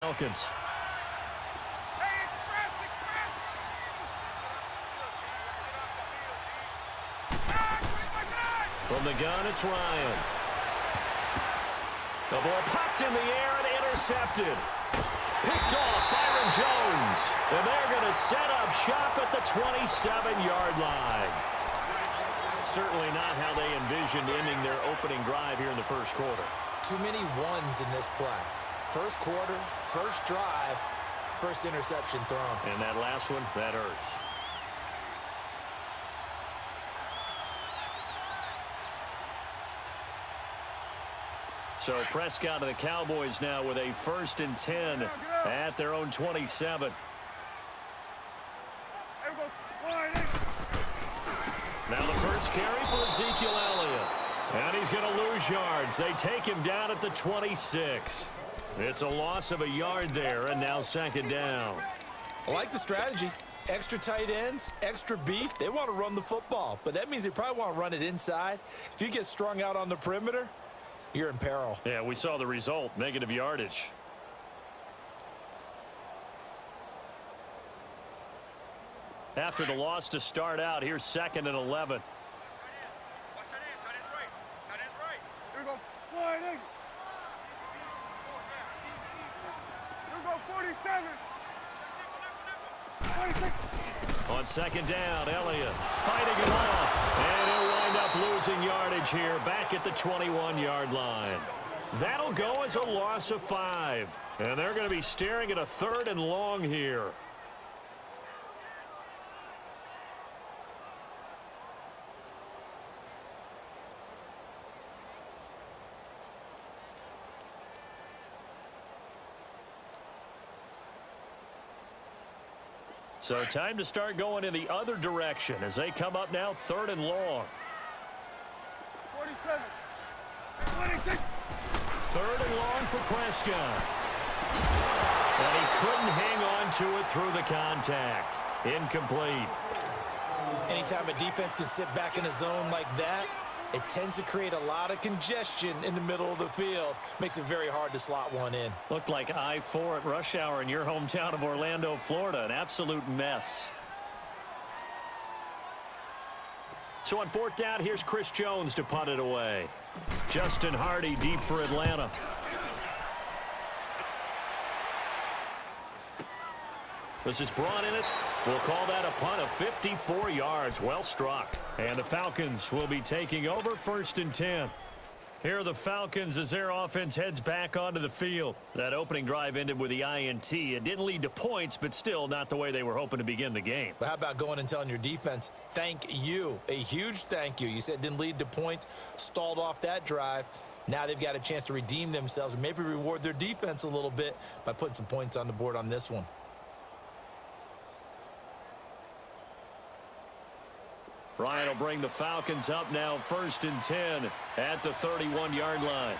Falcons. From the gun, it's Ryan. The ball popped in the air and intercepted. Picked off Byron Jones. And they're going to set up shop at the 27-yard line. Certainly not how they envisioned ending their opening drive here in the first quarter. Too many ones in this play. First quarter, first drive, first interception thrown. And that last one, that hurts. So Prescott and the Cowboys now with a 1st and 10 at their own 27. Now the first carry for Ezekiel Elliott. And he's going to lose yards. They take him down at the 26. It's a loss of a yard there, and now 2nd down. I like the strategy. Extra tight ends, extra beef. They want to run the football, but that means they probably want to run it inside. If you get strung out on the perimeter, you're in peril. Yeah, we saw the result, negative yardage. After the loss to start out, here's 2nd and 11. Here we go. Sliding. Here we go. 47. 26. On 2nd down, Elliott fighting it off. And he'll wind up losing yardage here back at the 21-yard line. That'll go as a loss of 5. And they're going to be staring at a 3rd and long here. So time to start going in the other direction as they come up now 3rd and long. 47. 26. 3rd and long for Prescott. And he couldn't hang on to it through the contact. Incomplete. Anytime a defense can sit back in a zone like that, it tends to create a lot of congestion in the middle of the field. Makes it very hard to slot one in. Looked like I-4 at rush hour in your hometown of Orlando, Florida. An absolute mess. So on 4th down, here's Chris Jones to punt it away. Justin Hardy deep for Atlanta. This is brought in it. We'll call that a punt of 54 yards. Well struck. And the Falcons will be taking over 1st and 10. Here are the Falcons as their offense heads back onto the field. That opening drive ended with the INT. It didn't lead to points, but still not the way they were hoping to begin the game. But how about going and telling your defense, thank you, a huge thank you. You said it didn't lead to points, stalled off that drive. Now they've got a chance to redeem themselves and maybe reward their defense a little bit by putting some points on the board on this one. Ryan will bring the Falcons up now 1st and 10 at the 31-yard line.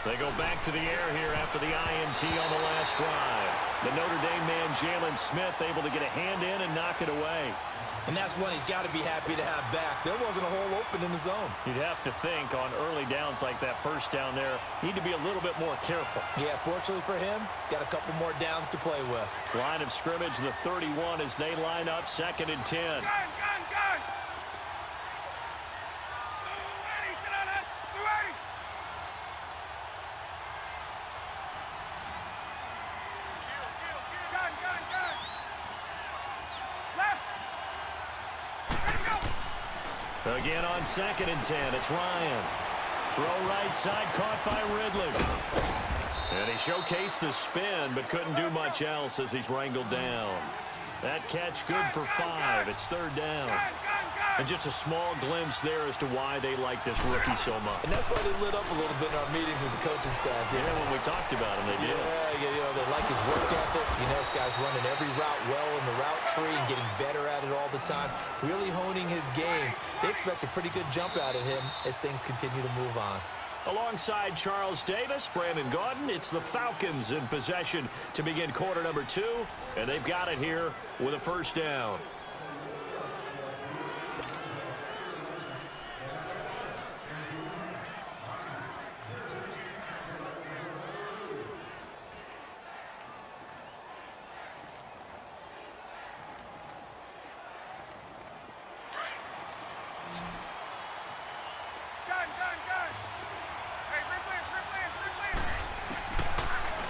They go back to the air here after the INT on the last drive. The Notre Dame man, Jalen Smith, able to get a hand in and knock it away. And that's one he's got to be happy to have back. There wasn't a hole open in the zone. You'd have to think on early downs like that 1st down there, need to be a little bit more careful. Yeah, fortunately for him, got a couple more downs to play with. Line of scrimmage, the 31 as they line up 2nd and 10. Gun. Ready. Sit on it. Ready. Gun. Left. Again on 2nd and 10, it's Ryan. Throw right side, caught by Ridley. And he showcased the spin, but couldn't do much else as he's wrangled down. That catch good for 5. It's 3rd down. And just a small glimpse there as to why they like this rookie so much. And that's why they lit up a little bit in our meetings with the coaching staff. Yeah, when we talked about him, they did. Yeah, they like his work ethic. You know, this guy's running every route well in the route tree and getting better at it all the time. Really honing his game. They expect a pretty good jump out of him as things continue to move on. Alongside Charles Davis, Brandon Gaudin, it's the Falcons in possession to begin quarter number 2. And they've got it here with a 1st down.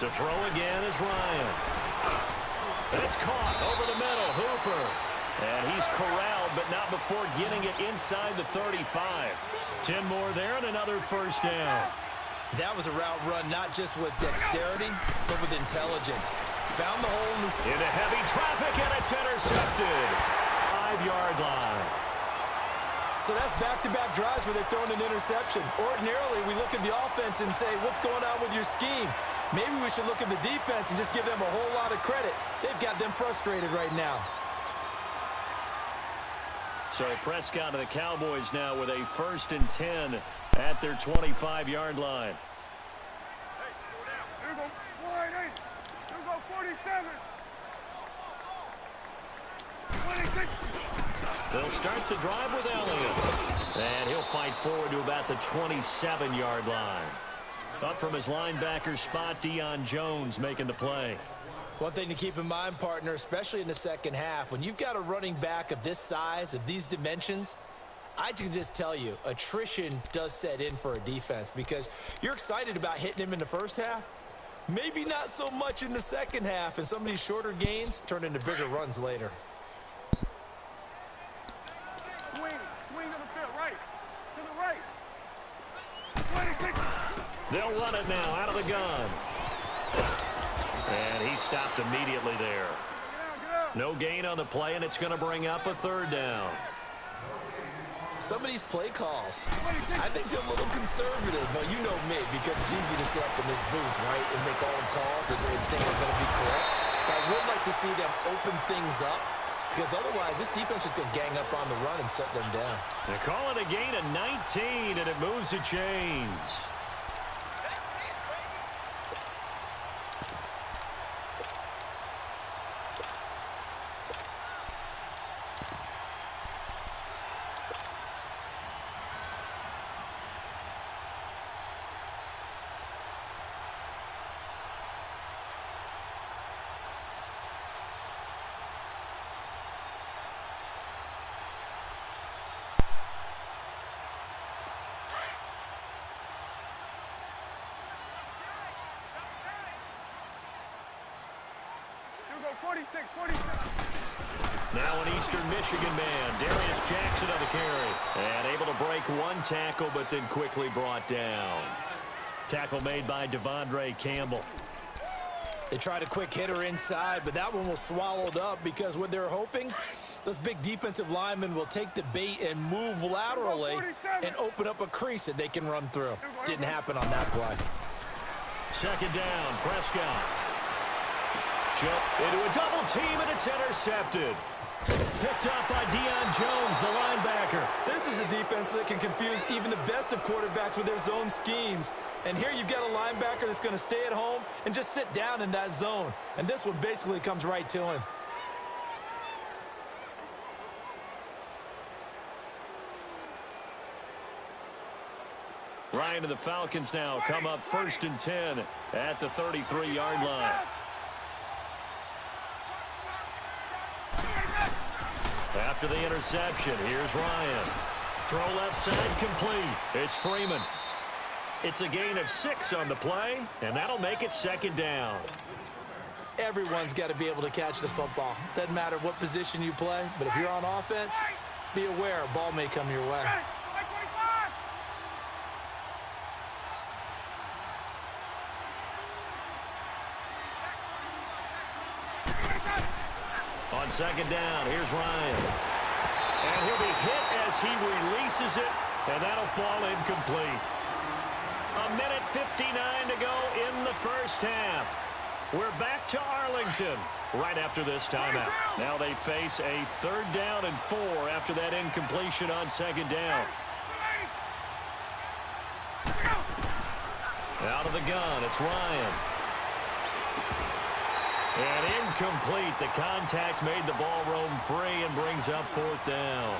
To throw again is Ryan. It's caught over the middle. Hooper. And he's corralled, but not before getting it inside the 35. 10 more there and another first down. That was a route run not just with dexterity, but with intelligence. Found the hole into heavy traffic, and it's intercepted. 5-yard line. So that's back-to-back drives where they've thrown an interception. Ordinarily, we look at the offense and say, what's going on with your scheme? Maybe we should look at the defense and just give them a whole lot of credit. They've got them frustrated right now. So Prescott and the Cowboys now with a 1st and 10 at their 25-yard line. Here we go. Wide 8. Here we go. 47. 26. They'll start the drive with Elliott. And he'll fight forward to about the 27-yard line. Up from his linebacker spot, Deion Jones making the play. One thing to keep in mind, partner, especially in the second half, when you've got a running back of this size, of these dimensions, I can just tell you, attrition does set in for a defense because you're excited about hitting him in the first half. Maybe not so much in the second half, and some of these shorter gains turn into bigger runs later. Swing to the field, right. To the right. 26. They'll run it now out of the gun. And he stopped immediately there. No gain on the play, and it's going to bring up a 3rd down. Some of these play calls, I think they're a little conservative, but you know me, because it's easy to sit up in this booth, right, and make all the calls and think they're going to be correct. But I would like to see them open things up, because otherwise this defense is going to gang up on the run and shut them down. They call it a gain of 19, and it moves the chains. Here we go. 46. 47. Now an Eastern Michigan man, Darius Jackson on the carry. And able to break one tackle, but then quickly brought down. Tackle made by Devondre Campbell. They tried a quick hitter inside, but that one was swallowed up because what they're hoping, those big defensive linemen will take the bait and move laterally and open up a crease that they can run through. Didn't happen on that play. 2nd down, Prescott. Jump into a double team, and it's intercepted. Picked up by Deion Jones, the linebacker. This is a defense that can confuse even the best of quarterbacks with their zone schemes. And here you've got a linebacker that's going to stay at home and just sit down in that zone. And this one basically comes right to him. Ryan and the Falcons now come up 1st and 10 at the 33-yard line. After the interception, here's Ryan. Throw left side complete. It's Freeman. It's a gain of 6 on the play, and that'll make it 2nd down. Everyone's got to be able to catch the football. Doesn't matter what position you play, but if you're on offense, be aware a ball may come your way. On 2nd down, here's Ryan. And he'll be hit as he releases it, and that'll fall incomplete. 1:59 to go in the first half. We're back to Arlington right after this timeout. Now they face a 3rd down and 4 after that incompletion on 2nd down. Out of the gun, it's Ryan. And incomplete. The contact made the ball roam free and brings up 4th down.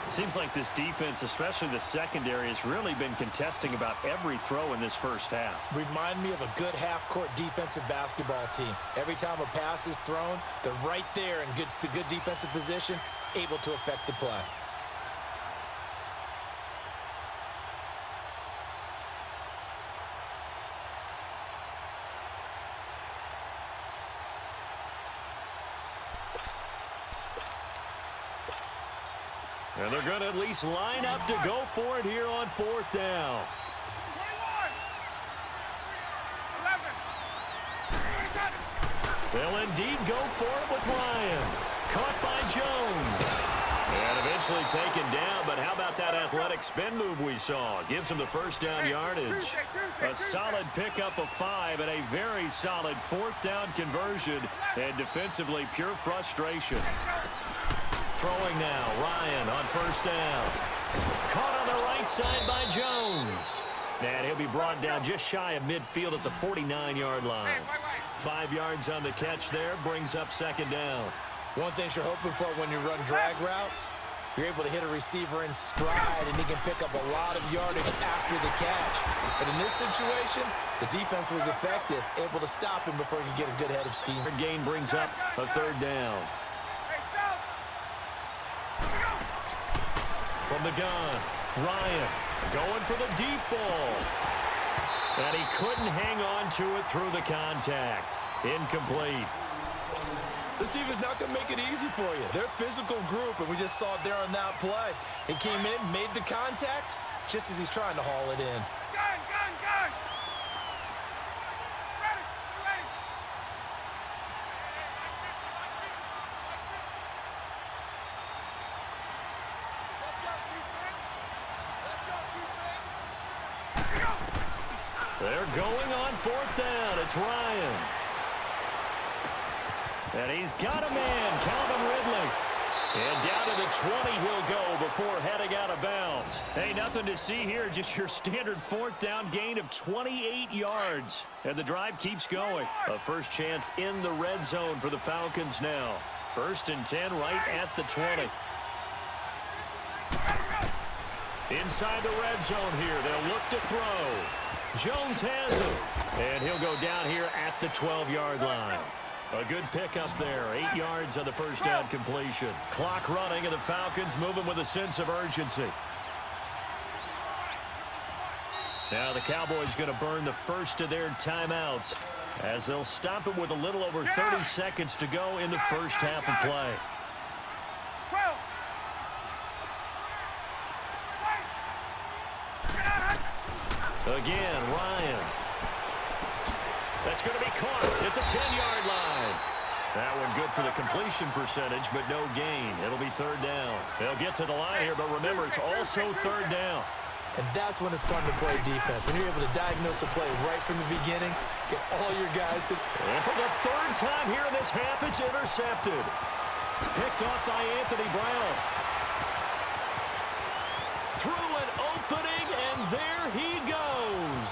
Seems like this defense, especially the secondary, has really been contesting about every throw in this first half. Remind me of a good half-court defensive basketball team. Every time a pass is thrown, they're right there in good defensive position, able to affect the play. And they're going to at least line up to go for it here on fourth down. 21, 11. They'll indeed go for it with Ryan. Caught by Jones. And eventually taken down, but how about that athletic spin move we saw? Gives him the first down yardage. A solid pickup of 5 and a very solid fourth down conversion. And defensively, pure frustration. Throwing now, Ryan on first down. Caught on the right side by Jones. And he'll be brought down just shy of midfield at the 49-yard line. 5 yards on the catch there, brings up second down. One thing you're hoping for when you run drag routes, you're able to hit a receiver in stride, and he can pick up a lot of yardage after the catch. But in this situation, the defense was effective, able to stop him before he could get a good head of steam. Gain brings up a third down. From the gun, Ryan going for the deep ball. And he couldn't hang on to it through the contact. Incomplete. This defense not going to make it easy for you. They're a physical group, and we just saw it there on that play. He came in, made the contact, just as he's trying to haul it in. Gun! Ready! They're going on fourth down. It's Ryan. And he's got a man, Calvin Ridley. And down to the 20 he'll go before heading out of bounds. Hey, nothing to see here, just your standard fourth down gain of 28 yards. And the drive keeps going. A first chance in the red zone for the Falcons now. 1st and 10 right at the 20. Inside the red zone here, they'll look to throw. Jones has it. And he'll go down here at the 12-yard line. A good pickup there. 8 yards on the first down completion. Clock running, and the Falcons moving with a sense of urgency. Now the Cowboys going to burn the first of their timeouts as they'll stop it with a little over 30 seconds to go in the first half of play. 12. Again, Ryan. That's going to be caught at the 10-yard line. That one good for the completion percentage, but no gain. It'll be third down. They'll get to the line here, but remember, it's also third down. And that's when it's fun to play defense, when you're able to diagnose a play right from the beginning, get all your guys to... And for the third time here in this half, it's intercepted. Picked off by Anthony Brown. Through an opening, and there he goes.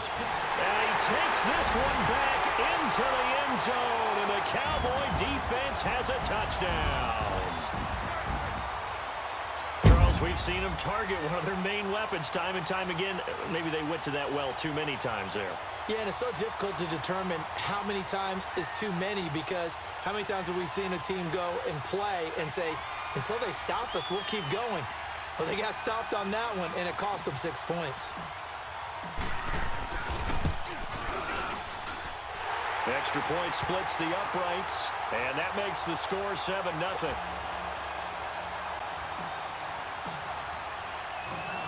And he takes this one back into the end zone, and the Cowboy defense has a touchdown. Charles, we've seen them target one of their main weapons time and time again. Maybe they went to that well too many times there. Yeah, and it's so difficult to determine how many times is too many, because how many times have we seen a team go and play and say, until they stop us, we'll keep going. Well, they got stopped on that one, and it cost them 6 points. Extra point splits the uprights, and that makes the score 7-0.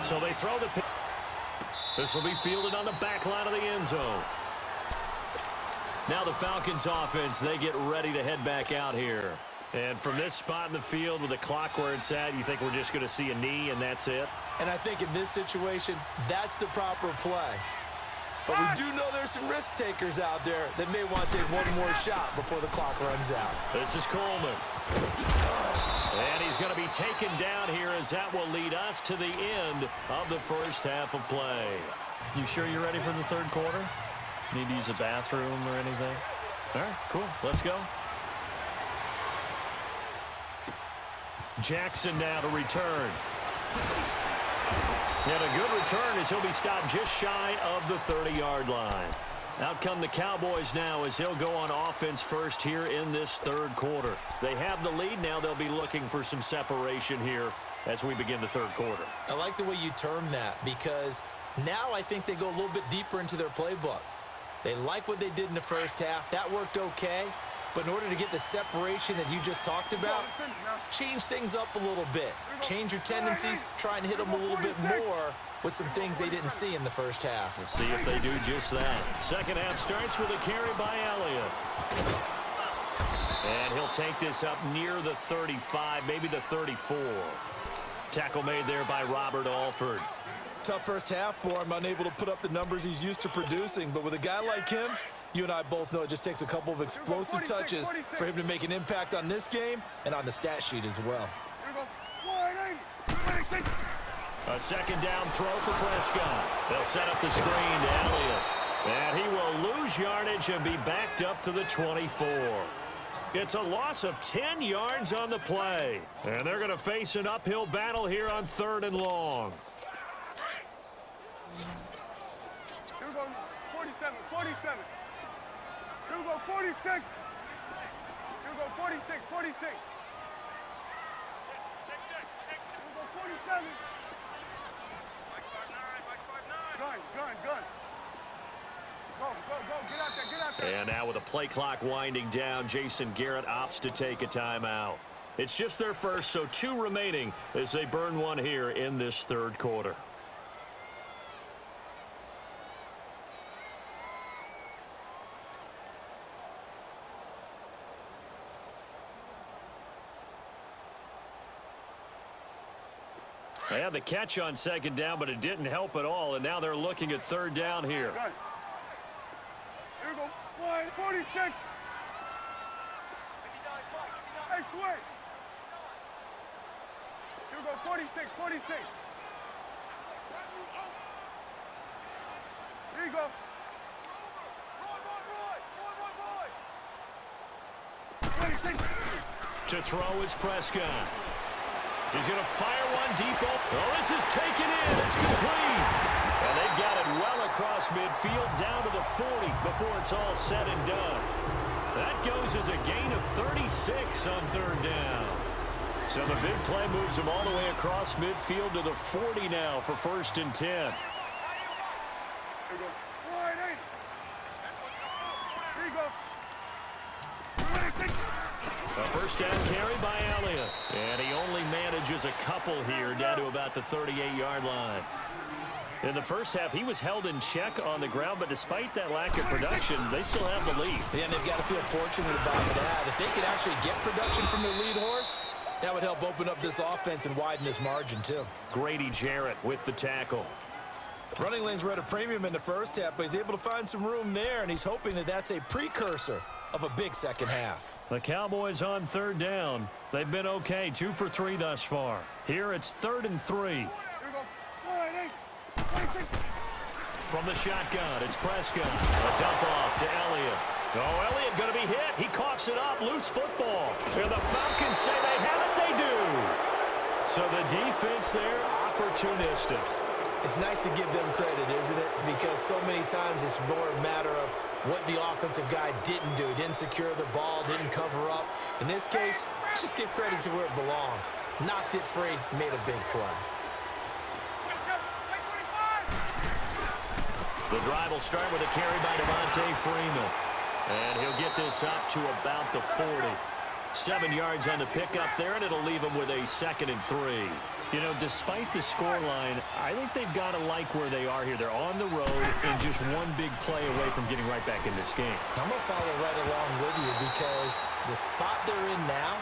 So they throw the pitch. This will be fielded on the back line of the end zone. Now the Falcons offense, they get ready to head back out here. And from this spot in the field with the clock where it's at, you think we're just going to see a knee and that's it? And I think in this situation, that's the proper play. But we do know there's some risk takers out there that may want to take one more shot before the clock runs out. This is Coleman. And he's going to be taken down here as that will lead us to the end of the first half of play. You sure you're ready for the third quarter? Need to use a bathroom or anything? All right, cool. Let's go. Jackson now to return. And a good return as he'll be stopped just shy of the 30-yard line. Out come the Cowboys now as he'll go on offense first here in this third quarter. They have the lead. Now they'll be looking for some separation here as we begin the third quarter. I like the way you term that, because now I think they go a little bit deeper into their playbook. They like what they did in the first half. That worked okay. But in order to get the separation that you just talked about, change things up a little bit. Change your tendencies, try and hit them a little bit more with some things they didn't see in the first half. We'll see if they do just that. Second half starts with a carry by Elliott. And he'll take this up near the 35, maybe the 34. Tackle made there by Robert Alford. Tough first half for him, unable to put up the numbers he's used to producing. But with a guy like him, you and I both know it just takes a couple of explosive touches for him to make an impact on this game and on the stat sheet as well. A second down throw for Prescott. They'll set up the screen to Elliott. And he will lose yardage and be backed up to the 24. It's a loss of 10 yards on the play. And they're going to face an uphill battle here on 3rd and long. Here we go, 47, 47. Here we go, 46. Here we go, 46, 46. Here we go, 47. Gun. Go, get out there. And now with a play clock winding down, Jason Garrett opts to take a timeout. It's just their first, so 2 remaining as they burn one here in this 3rd quarter. They had the catch on 2nd down, but it didn't help at all, and now they're looking at 3rd down here. Here we go, 46. Hey, switch. Here we go, 46, 46. Here you go. To throw is Prescott. He's going to fire one deep open. Oh, this is taken in. It's complete. And they've got it well across midfield down to the 40 before it's all said and done. That goes as a gain of 36 on 3rd down. So the big play moves him all the way across midfield to the 40 now for 1st and 10. Here you go. Here you go. A first down carry by Elliott. And he only manages a couple here down to about the 38-yard line. In the first half, he was held in check on the ground, but despite that lack of production, they still have the lead. Yeah, and they've got to feel fortunate about that. If they could actually get production from their lead horse, that would help open up this offense and widen this margin, too. Grady Jarrett with the tackle. Running lanes were at a premium in the first half, but he's able to find some room there, and he's hoping that that's a precursor of a big second half. The Cowboys on 3rd down. They've been okay, 2 for 3 thus far. Here it's 3rd and 3. Here we go. From the shotgun, it's Prescott. A dump off to Elliott. Oh, Elliott going to be hit. He coughs it up. Loose football. And the Falcons say they have it. They do. So the defense there, opportunistic. It's nice to give them credit, isn't it? Because so many times it's more a matter of what the offensive guy didn't do. Didn't secure the ball, didn't cover up. In this case, let's just give credit to where it belongs. Knocked it free, made a big play. The drive will start with a carry by Devontae Freeman. And he'll get this up to about the 40. 7 yards on the pickup there, and it'll leave him with a 2nd and 3. You know, despite the scoreline, I think they've got to like where they are here. They're on the road and just one big play away from getting right back in this game. I'm going to follow right along with you because the spot they're in now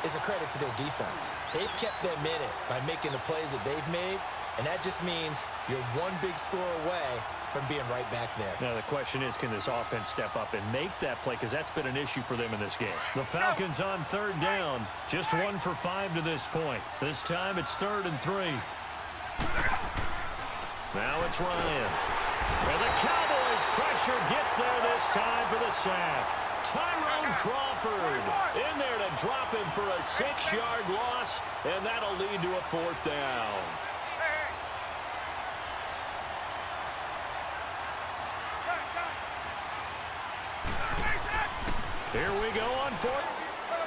is a credit to their defense. They've kept them in it by making the plays that they've made, and that just means you're one big score away from being right back there. Now, the question is, can this offense step up and make that play? Because that's been an issue for them in this game. The Falcons on 3rd down. Just 1 for 5 to this point. This time it's 3rd and 3. Now it's Ryan. And the Cowboys pressure gets there this time for the sack. Tyrone Crawford in there to drop him for a 6-yard loss, and that'll lead to a 4th down. Here we go on 4th.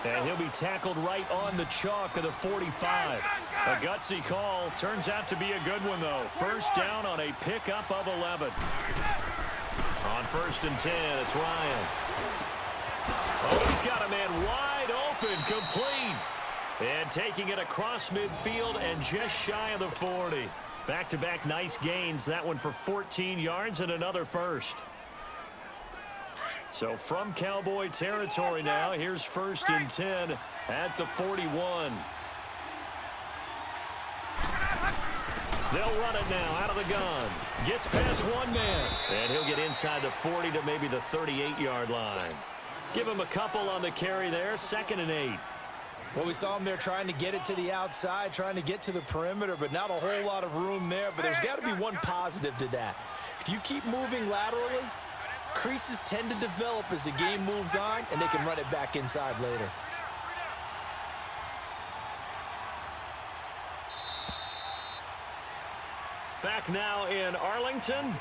And he'll be tackled right on the chalk of the 45. A gutsy call. Turns out to be a good one, though. First down on a pickup of 11. On 1st and 10, it's Ryan. Oh, he's got a man wide open, complete. And taking it across midfield and just shy of the 40. Back-to-back nice gains. That one for 14 yards and another first. So from Cowboy territory now, here's 1st and 10 at the 41. They'll run it now out of the gun. Gets past one man. And he'll get inside the 40 to maybe the 38-yard line. Give him a couple on the carry there. 2nd and 8. Well, we saw him there trying to get it to the outside, trying to get to the perimeter, but not a whole lot of room there. But there's got to be one positive to that. If you keep moving laterally, creases tend to develop as the game moves on, and they can run it back inside later. Back now in Arlington.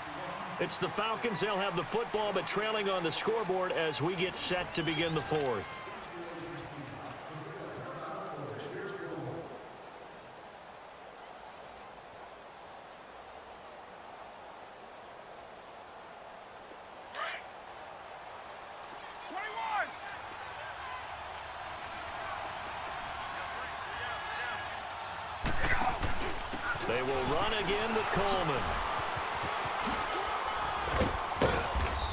It's the Falcons. They'll have the football, but trailing on the scoreboard as we get set to begin the 4th. They will run again with Coleman.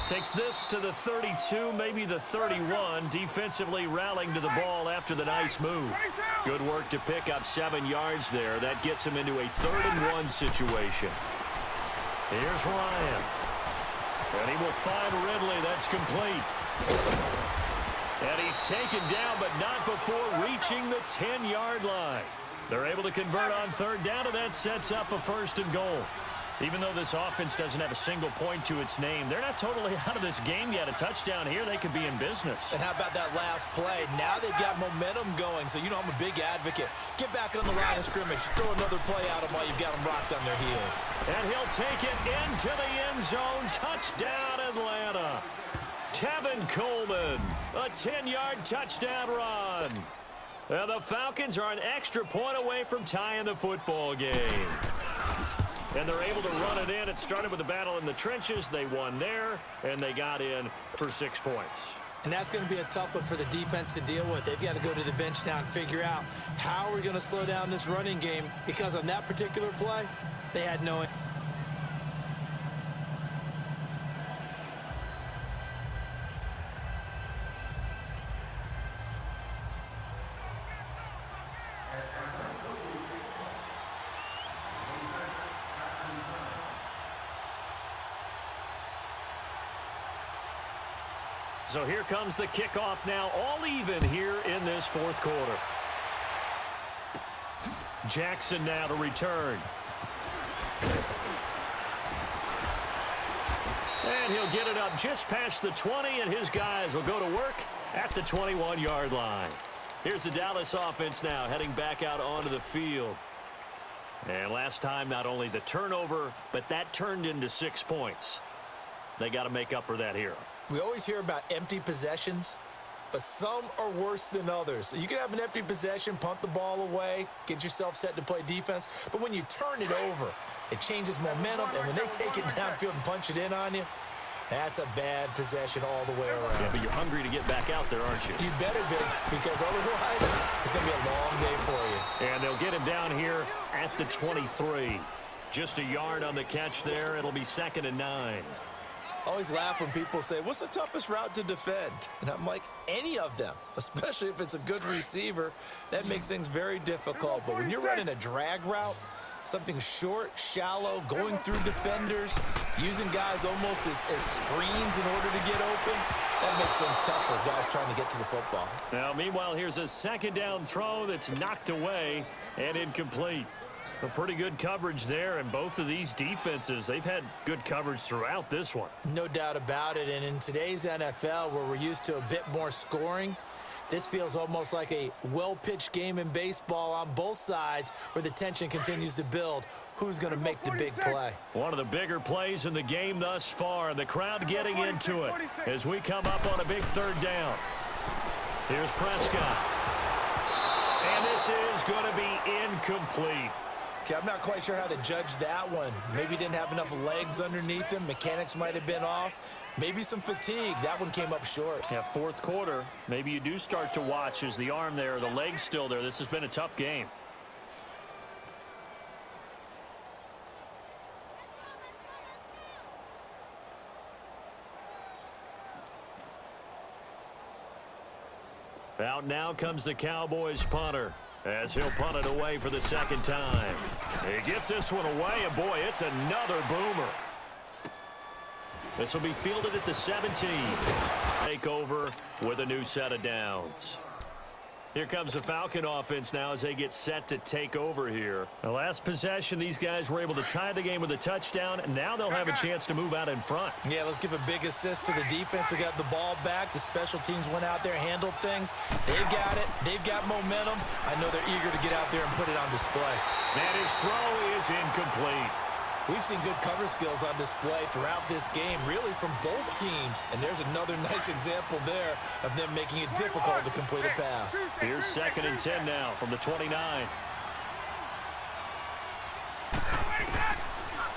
Takes this to the 32, maybe the 31. Defensively rallying to the ball after the nice move. Good work to pick up 7 yards there. That gets him into a 3rd and 1 situation. Here's Ryan. And he will find Ridley. That's complete. And he's taken down, but not before reaching the 10-yard line. They're able to convert on 3rd down, and that sets up a 1st and goal. Even though this offense doesn't have a single point to its name, they're not totally out of this game yet. A touchdown here, they could be in business. And how about that last play? Now they've got momentum going, so you know I'm a big advocate. Get back on the line of scrimmage. Throw another play at them while you've got them rocked on their heels. And he'll take it into the end zone. Touchdown, Atlanta. Tevin Coleman, a 10-yard touchdown run. And the Falcons are an extra point away from tying the football game. And they're able to run it in. It started with a battle in the trenches. They won there, and they got in for 6 points. And that's going to be a tough one for the defense to deal with. They've got to go to the bench now and figure out how we're going to slow down this running game, because on that particular play, they had no... So here comes the kickoff now, all even here in this 4th quarter. Jackson now to return. And he'll get it up just past the 20, and his guys will go to work at the 21-yard line. Here's the Dallas offense now heading back out onto the field. And last time, not only the turnover, but that turned into 6 points. They got to make up for that here. We always hear about empty possessions, but some are worse than others. You can have an empty possession, punt the ball away, get yourself set to play defense, but when you turn it over, it changes momentum, and when they take it downfield and punch it in on you, that's a bad possession all the way around. Yeah, but you're hungry to get back out there, aren't you? You better be, because otherwise it's going to be a long day for you. And they'll get him down here at the 23. Just a yard on the catch there. It'll be 2nd and 9. I always laugh when people say, what's the toughest route to defend? And I'm like, any of them, especially if it's a good receiver. That makes things very difficult. But when you're running a drag route, something short, shallow, going through defenders, using guys almost as screens in order to get open, that makes things tough for guys trying to get to the football. Now, meanwhile, here's a 2nd down throw that's knocked away and incomplete. A pretty good coverage there, and both of these defenses, they've had good coverage throughout this one. No doubt about it, and in today's NFL, where we're used to a bit more scoring, this feels almost like a well-pitched game in baseball on both sides, where the tension continues to build. Who's going to make the big play? One of the bigger plays in the game thus far, and the crowd getting into it as we come up on a big 3rd down. Here's Prescott. And this is going to be incomplete. Okay, I'm not quite sure how to judge that one. Maybe didn't have enough legs underneath him. Mechanics might have been off. Maybe some fatigue. That one came up short. Yeah, fourth quarter. Maybe you do start to watch as the arm there, the leg's still there. This has been a tough game. Out now comes the Cowboys punter as he'll punt it away for the second time. He gets this one away, and boy, it's another boomer. This will be fielded at the 17. Take over with a new set of downs. Here comes the Falcon offense now as they get set to take over here. The last possession, these guys were able to tie the game with a touchdown, and now they'll have a chance to move out in front. Yeah, let's give a big assist to the defense who got the ball back. The special teams went out there, handled things. They've got it. They've got momentum. I know they're eager to get out there and put it on display. And his throw is incomplete. We've seen good cover skills on display throughout this game, really from both teams. And there's another nice example there of them making it difficult to complete a pass. Here's 2nd and 10 now from the 29.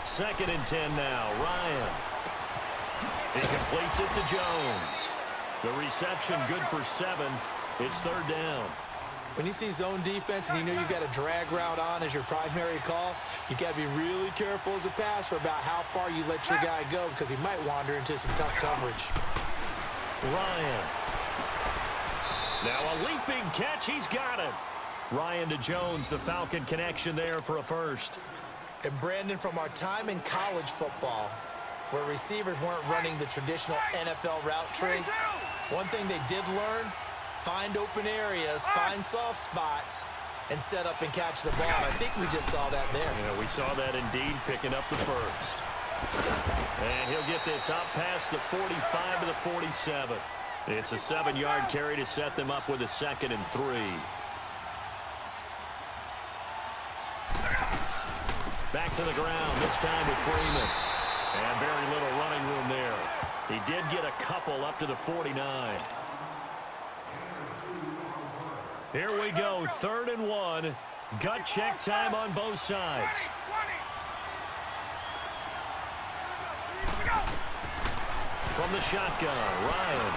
2nd and 10 now. Ryan. He completes it to Jones. The reception good for 7. It's 3rd down. When you see zone defense and you know you've got a drag route on as your primary call, you got to be really careful as a passer about how far you let your guy go because he might wander into some tough coverage. Ryan. Now a leaping catch. He's got it. Ryan to Jones, the Falcon connection there for a first. And Brandon, from our time in college football, where receivers weren't running the traditional NFL route tree, one thing they did learn: find open areas, find soft spots, and set up and catch the ball. I think we just saw that there. Yeah, we saw that indeed, picking up the first. And he'll get this up past the 45 to the 47. It's a 7-yard carry to set them up with a 2nd and 3. Back to the ground, this time with Freeman. And very little running room there. He did get a couple up to the 49. Here we go, 3rd and 1. Gut check time on both sides. From the shotgun, Ryan.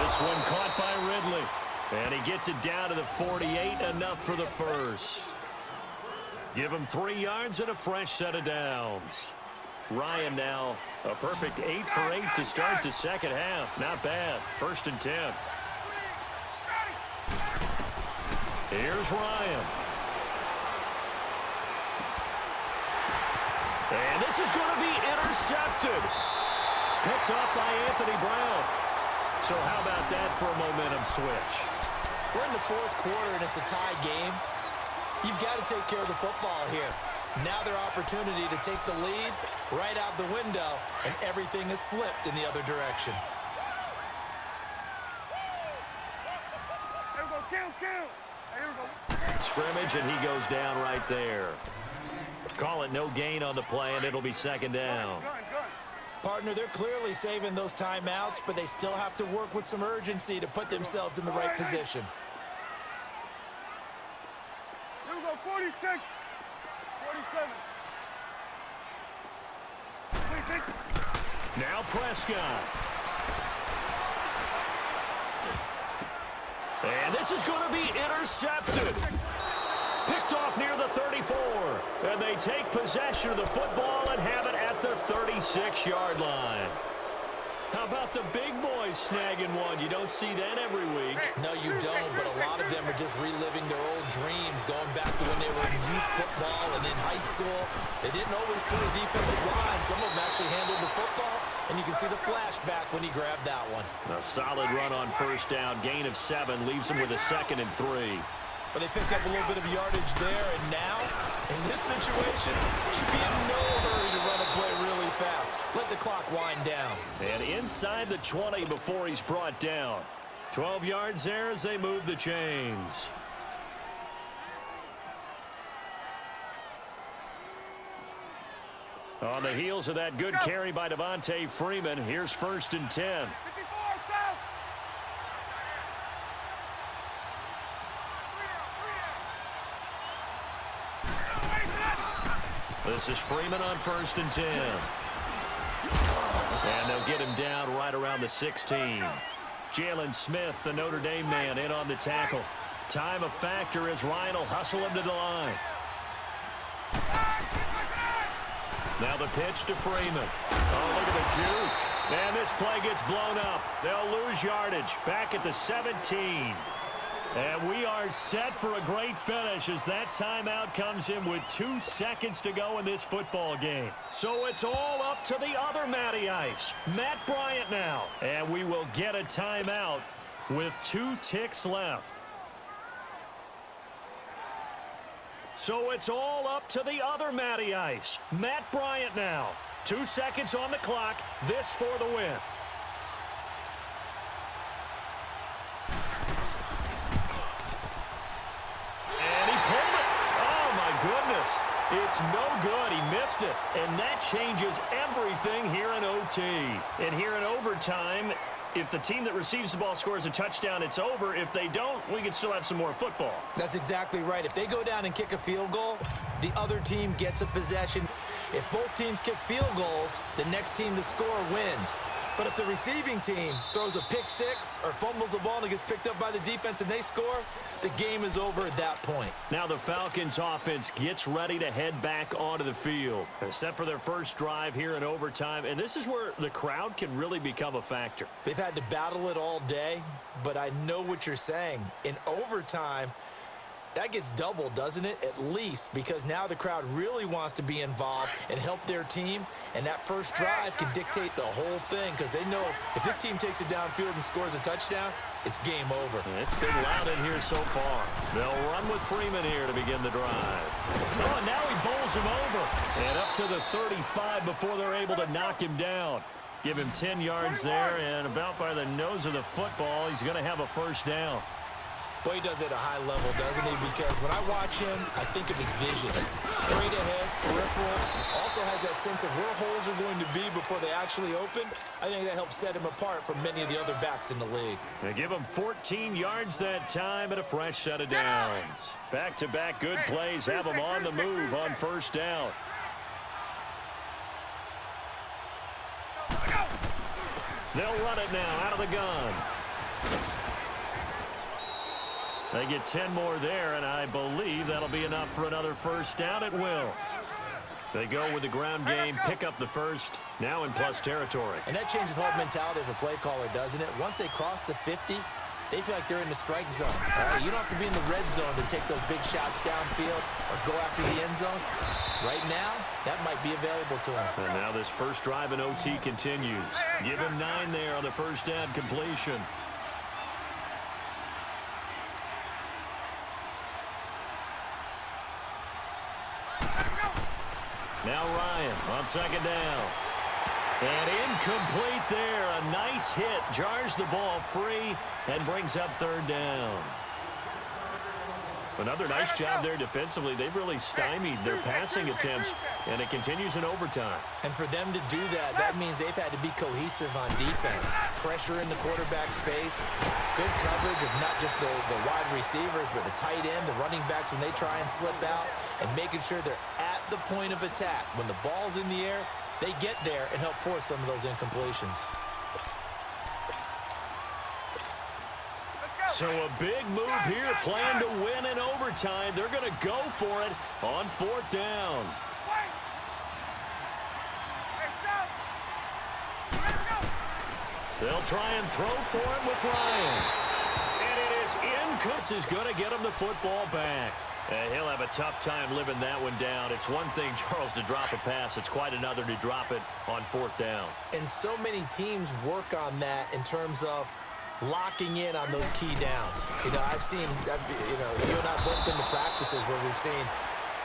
This one caught by Ridley. And he gets it down to the 48, enough for the first. Give him 3 yards and a fresh set of downs. Ryan now a perfect 8 for 8 to start the second half. Not bad. 1st and 10. Here's Ryan. And this is going to be intercepted. Picked off by Anthony Brown. So how about that for a momentum switch? We're in the 4th quarter, and it's a tie game. You've got to take care of the football here. Now their opportunity to take the lead right out the window, and everything is flipped in the other direction. Here we go, kill. Here we go. Scrimmage, and he goes down right there. Call it no gain on the play, and it'll be 2nd down. Gun. Partner, they're clearly saving those timeouts, but they still have to work with some urgency to put themselves in the right position. Here we go, 46, 47. Now Prescott. And this is going to be intercepted. Picked off near the 34. And they take possession of the football and have it at the 36-yard line. How about the big boys snagging one? You don't see that every week. No, you don't, but a lot of them are just reliving their old dreams, going back to when they were in youth football and in high school. They didn't always play a defensive line. Some of them actually handled the football, and you can see the flashback when he grabbed that one. A solid run on 1st down. Gain of 7 leaves him with a 2nd and 3. But they picked up a little bit of yardage there, and now, in this situation, should be in no hurry to run a play really fast. Let the clock wind down. And inside the 20 before he's brought down. 12 yards there as they move the chains. On the heels of that good carry by Devontae Freeman, here's 1st and 10. 54, south. This is Freeman on 1st and 10. And they'll get him down right around the 16. Jalen Smith, the Notre Dame man, in on the tackle. Time a factor as Ryan will hustle him to the line. Now the pitch to Freeman. Oh, look at the juke. And this play gets blown up. They'll lose yardage back at the 17. And we are set for a great finish as that timeout comes in with 2 seconds to go in this football game. So it's all up to the other Matty Ice, Matt Bryant now. And we will get a timeout with 2 ticks left. So it's all up to the other Matty Ice, Matt Bryant now. 2 seconds on the clock, this for the win. It's no good. He missed it. And that changes everything here in OT. And here in overtime, if the team that receives the ball scores a touchdown, it's over. If they don't, we can still have some more football. That's exactly right. If they go down and kick a field goal, the other team gets a possession. If both teams kick field goals, the next team to score wins. But if the receiving team throws a pick six or fumbles the ball and it gets picked up by the defense and they score, the game is over at that point. Now the Falcons offense gets ready to head back onto the field. They're set for their first drive here in overtime, and this is where the crowd can really become a factor. They've had to battle it all day, but I know what you're saying. In overtime, that gets doubled, doesn't it? At least, because now the crowd really wants to be involved and help their team, and that first drive can dictate the whole thing because they know if this team takes it downfield and scores a touchdown, it's game over. It's been loud in here so far. They'll run with Freeman here to begin the drive. Oh, and now he bowls him over. And up to the 35 before they're able to knock him down. Give him 10 yards there, and about by the nose of the football, he's going to have a first down. Boy, he does it at a high level, doesn't he? Because when I watch him, I think of his vision. Straight ahead, peripheral. Also has that sense of where holes are going to be before they actually open. I think that helps set him apart from many of the other backs in the league. They give him 14 yards that time and a fresh set of downs. Back-to-back good plays have him on the move on first down. They'll run it now out of the gun. They get 10 more there, and I believe that'll be enough for another first down. It will. They go with the ground game, pick up the first, now in plus territory. And that changes the whole mentality of a play caller, doesn't it? Once they cross the 50, they feel like they're in the strike zone. Right? You don't have to be in the red zone to take those big shots downfield or go after the end zone. Right now, that might be available to them. And now this first drive in OT continues. Give him 9 there on the first down completion. Now Ryan on second down. And incomplete there. A nice hit. Jars the ball free and brings up third down. Another nice job there defensively. They've really stymied their passing attempts, and it continues in overtime. And for them to do that, that means they've had to be cohesive on defense. Pressure in the quarterback's face. Good coverage of not just the wide receivers, but the tight end, the running backs when they try and slip out, and making sure they're at the point of attack. When the ball's in the air, they get there and help force some of those incompletions. So a big move here, plan to win in overtime. They're going to go for it on fourth down. They'll try and throw for it with Ryan. And it is in. Cooks is going to get him the football back. He'll have a tough time living that one down. It's one thing, Charles, to drop a pass. It's quite another to drop it on fourth down. And so many teams work on that in terms of locking in on those key downs. I've seen, you and I both been to practices where we've seen,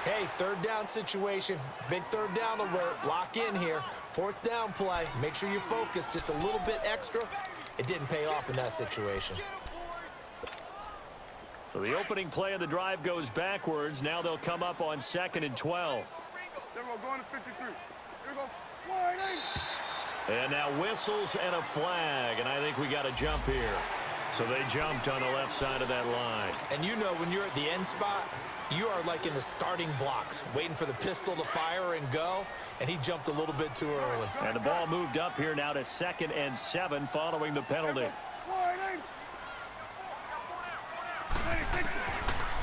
hey, third down situation, big third down alert, lock in here, fourth down play, make sure you're focused just a little bit extra. It didn't pay off in that situation. So the opening play of the drive goes backwards. Now they'll come up on 2nd and 12. There we go, going to 53. Here we go, 1-8. And now whistles and a flag, and I think we got a jump here. So they jumped on the left side of that line. And you know when you're at the end spot, you are like in the starting blocks, waiting for the pistol to fire and go, and he jumped a little bit too early. And the ball moved up here now to 2nd and 7 following the penalty.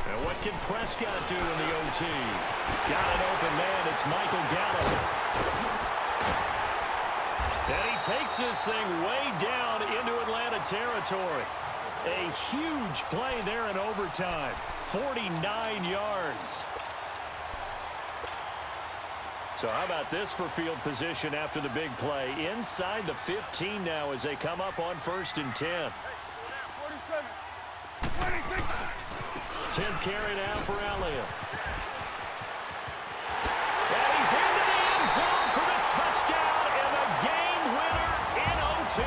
And what can Prescott do in the OT? Got an open man. It's Michael Gallup. And he takes this thing way down into Atlanta territory. A huge play there in overtime. 49 yards. So how about this for field position after the big play? Inside the 15 now as they come up on 1st and 10. 10th carry now for Elliott. And he's into the end zone for the touchdown and the game winner in OT.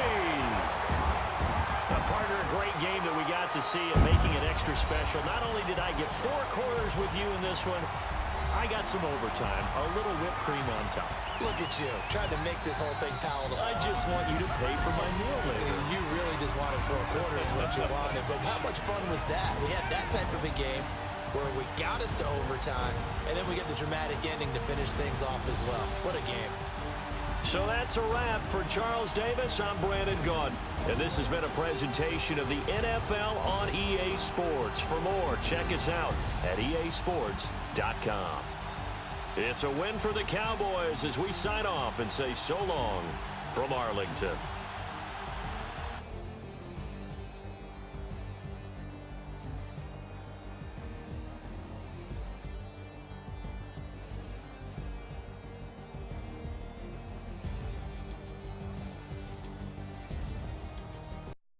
Partner, a great game that we got to see and making it extra special. Not only did I get 4 quarters with you in this one, I got some overtime, a little whipped cream on top. Look at you, trying to make this whole thing palatable. I just want you to pay for my meal later. You really just wanted 4 quarters what you wanted, but how much fun was that? We had that type of a game where we got us to overtime, and then we get the dramatic ending to finish things off as well. What a game. So that's a wrap for Charles Davis. I'm Brandon Gaudin, and this has been a presentation of the NFL on EA Sports. For more, check us out at easports.com. It's a win for the Cowboys as we sign off and say so long from Arlington.